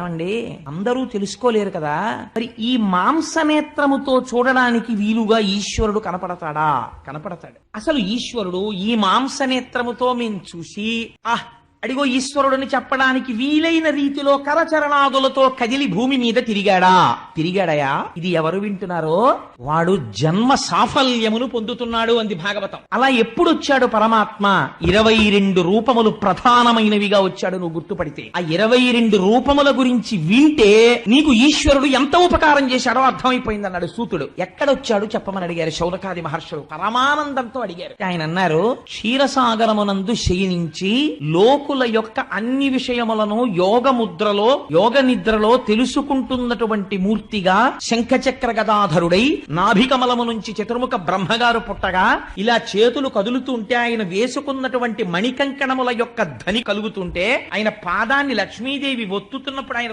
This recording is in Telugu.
ఏమండి అందరూ తెలుసుకోలేరు కదా, మరి ఈ మాంసనేత్రముతో చూడడానికి వీలుగా ఈశ్వరుడు కనపడతాడా? కనపడతాడు. అసలు ఈశ్వరుడు ఈ మాంసనేత్రముతో మేము చూసి అడిగో ఈశ్వరుడిని చెప్పడానికి వీలైన రీతిలో కరచరణాదులతో కదిలి భూమి మీద తిరిగాడయా? ఇది ఎవరు వింటున్నారో వాడు జన్మ సాఫల్యమును పొందుతున్నాడు అంది భాగవతం. అలా ఎప్పుడు వచ్చాడు పరమాత్మ? 22 రూపములు ప్రధానమైనవిగా వచ్చాడు. నువ్వు గుర్తుపడితే ఆ 22 రూపముల గురించి వింటే నీకు ఈశ్వరుడు ఎంత ఉపకారం చేశాడో అర్థమైపోయింది అన్నాడు సూతుడు. ఎక్కడొచ్చాడు చెప్పమని అడిగారు శౌనకాది మహర్షులు. పరమానందంతో అడిగారు. ఆయన అన్నారు, క్షీరసాగరమునందు శయనించి లోకు యొక్క అన్ని విషయములను యోగ నిద్రలో తెలుసుకుంటున్నటువంటి మూర్తిగా శంఖచక్ర గదాధరుడై నాభికమలము నుంచి చతుర్ముఖ బ్రహ్మగారు పుట్టగా ఇలా చేతులు కదులుతుంటే ఆయన వేసుకున్నటువంటి మణికంకణముల యొక్క ధ్వని కలుగుతుంటే ఆయన పాదాన్ని లక్ష్మీదేవి ఒత్తుతున్నప్పుడు ఆయన